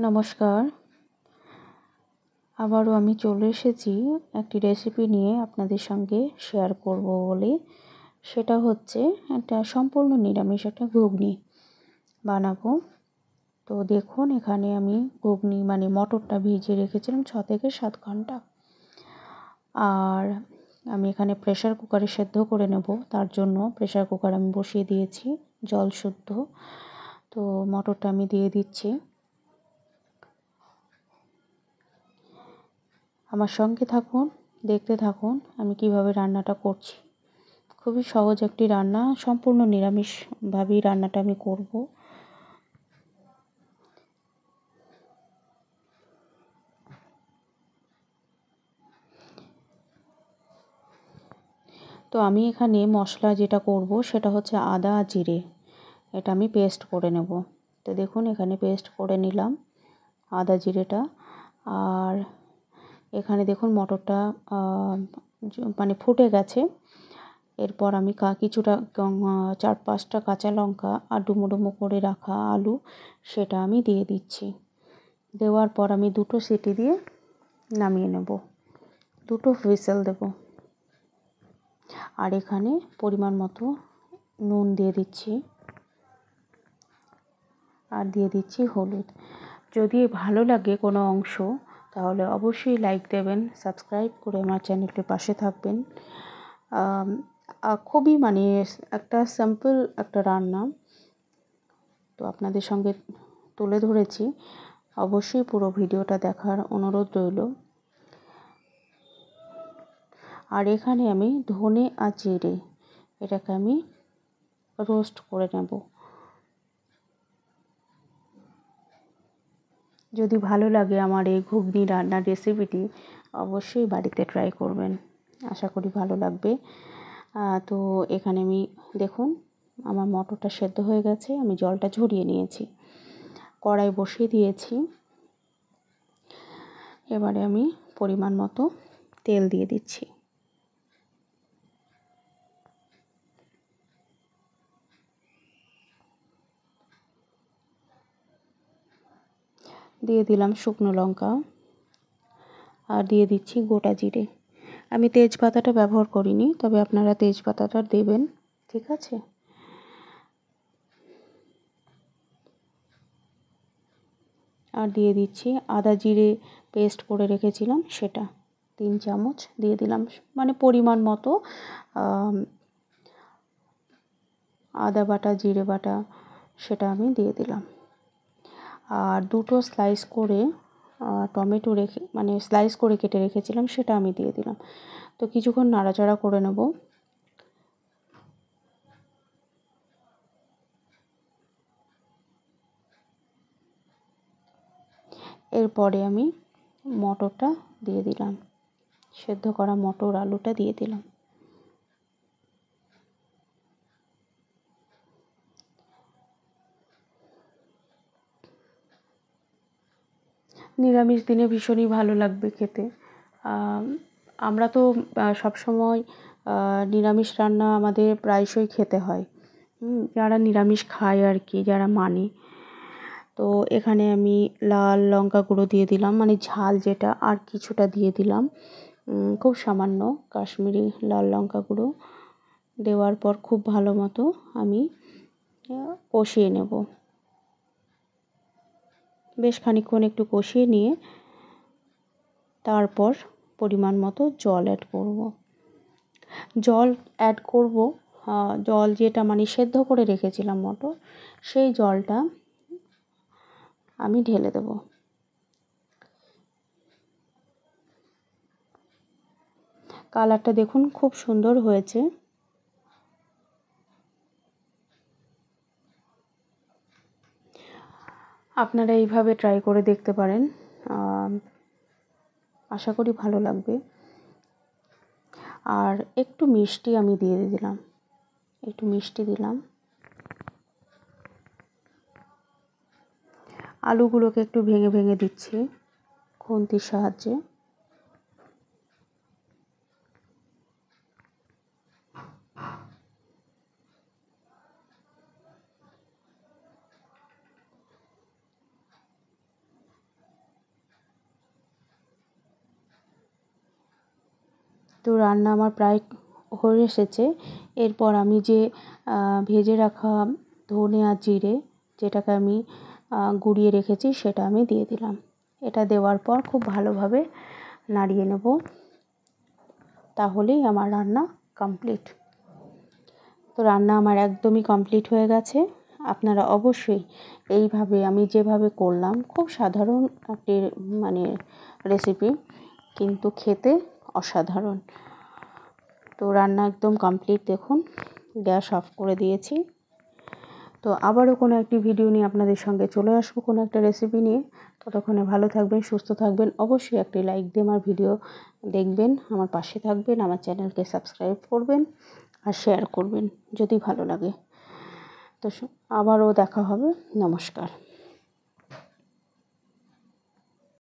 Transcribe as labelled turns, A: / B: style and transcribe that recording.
A: নমস্কার, আবারও আমি চলে এসেছি একটি রেসিপি নিয়ে আপনাদের সঙ্গে শেয়ার করব বলে। সেটা হচ্ছে একটা সম্পূর্ণ নিরামিষ একটা ঘুগনি বানাবো। তো দেখুন, এখানে আমি ঘুগনি মটরটা ভিজিয়ে রেখেছিলাম 6 থেকে 7 ঘন্টা। আর আমি এখানে প্রেসার কুকারে সেদ্ধ করে নেব, তার জন্য প্রেসার কুকার আমি বসিয়ে দিয়েছি জল শুদ্ধ। তো মটরটা আমি দিয়ে দিচ্ছি। আমার সঙ্গে থাকুন, দেখতে থাকুন আমি কিভাবে রান্নাটা করছি। খুবই সহজ একটি রান্না, সম্পূর্ণ নিরামিষভাবেই রান্নাটা আমি করব। তো আমি এখানে মশলা যেটা করব সেটা হচ্ছে আদা আর জিরে, এটা আমি পেস্ট করে নেব। তো দেখুন, এখানে পেস্ট করে নিলাম আদা জিরেটা। আর এখানে দেখুন মটরটা ফুটে গেছে। এরপর আমি কিছুটা 4-5টা কাঁচা লঙ্কা আর ডুমো ডুমো করে রাখা আলু, সেটা আমি দিয়ে দিচ্ছি। দেওয়ার পর আমি 2টো সিটি দিয়ে নামিয়ে নেব, 2টো হুইসেল দেব। আর এখানে পরিমাণ মতো নুন দিয়ে দিচ্ছি, আর দিয়ে দিচ্ছি হলুদ। যদি ভালো লাগে কোনো অংশ তাহলে অবশ্যই লাইক দেবেন, সাবস্ক্রাইব করে আমার চ্যানেলটির পাশে থাকবেন। খুবই একটা সিম্পল একটা রান্না, তো আপনাদের সঙ্গে তুলে ধরেছি। অবশ্যই পুরো ভিডিওটা দেখার অনুরোধ রইল। আর এখানে আমি ধনে আর জিরে, এটাকে আমি রোস্ট করে নেব। যদি ভালো লাগে আমার এই ঘুগনি রান্নার রেসিপিটি, অবশ্যই বাড়িতে ট্রাই করবেন, আশা করি ভালো লাগবে। তো এখানে আমি দেখুন আমার মটরটা সেদ্ধ হয়ে গেছে, আমি জলটা ঝরিয়ে নিয়েছি, কড়াই বসিয়ে দিয়েছি। এবারে আমি পরিমাণ মতো তেল দিয়ে দিচ্ছি। দিয়ে দিলাম শুকনো লঙ্কা, আর দিয়ে দিচ্ছি গোটা জিরে। আমি তেজপাতাটা ব্যবহার করিনি, তবে আপনারা তেজপাতাটা দেবেন, ঠিক আছে। আর দিয়ে দিচ্ছি আদা জিরে পেস্ট করে রেখেছিলাম, সেটা 3 চামচ দিয়ে দিলাম, পরিমাণ মতো। আদা বাটা জিরে বাটা সেটা আমি দিয়ে দিলাম। আর 2টো স্লাইস করে টমেটো স্লাইস করে কেটে রেখেছিলাম, সেটা আমি দিয়ে দিলাম। তো কিছুক্ষণ নাড়াচাড়া করে নেব। এরপরে আমি মটরটা দিয়ে দিলাম, সেদ্ধ করা মটর আলুটা দিয়ে দিলাম। নিরামিষ দিনে ভীষণই ভালো লাগবে খেতে। আমরা তো সবসময় নিরামিষ রান্না আমাদের প্রায়শই খেতে হয়, যারা নিরামিষ খায় আর কি, যারা মানে। তো এখানে আমি লাল লঙ্কা গুঁড়ো দিয়ে দিলাম, ঝাল যেটা, আর কিছুটা দিয়ে দিলাম খুব সামান্য কাশ্মীরি লাল লঙ্কা গুঁড়ো। দেওয়ার পর খুব ভালো মতো আমি কষিয়ে নেব। বেশ খানিকক্ষণ একটু কষিয়ে নিয়ে তারপর পরিমাণ মতো জল অ্যাড করব। জল যেটা সেদ্ধ করে রেখেছিলাম মটর, সেই জলটা আমি ঢেলে দেব। কালারটা দেখুন খুব সুন্দর হয়েছে। আপনারা এইভাবে ট্রাই করে দেখতে পারেন, আশা করি ভালো লাগবে। আর একটু মিষ্টি আমি দিয়ে দিলাম, একটু মিষ্টি দিলাম। আলুগুলোকে একটু ভেঙে ভেঙে দিচ্ছি খুন্তির সাহায্যে। তো রান্না আমার প্রায় হয়ে এসেছে। এরপর আমি যে ভেজে রাখা ধনে আর জিরে, যেটাকে আমি গুঁড়িয়ে রেখেছি, সেটা আমি দিয়ে দিলাম। এটা দেওয়ার পর খুব ভালোভাবে নাড়িয়ে নেব, তাহলেই আমার রান্না কমপ্লিট। তো রান্না আমার একদমই কমপ্লিট হয়ে গেছে। আপনারা অবশ্যই এইভাবে, আমি যেভাবে করলাম, খুব সাধারণ একটি মানে রেসিপি, কিন্তু খেতে অসাধারণ। তো রান্না একদম কমপ্লিট, দেখুন গ্যাস অফ করে দিয়েছি। তো আবারও কোনো একটি ভিডিও নিয়ে আপনাদের সঙ্গে চলে আসবো, কোনো একটা রেসিপি নিয়ে। ততক্ষণে ভালো থাকবেন, সুস্থ থাকবেন। অবশ্যই একটি লাইক দিয়ে আমার ভিডিও দেখবেন, আমার পাশে থাকবেন, আমার চ্যানেলকে সাবস্ক্রাইব করবেন আর শেয়ার করবেন যদি ভালো লাগে। তো আবারও দেখা হবে। নমস্কার।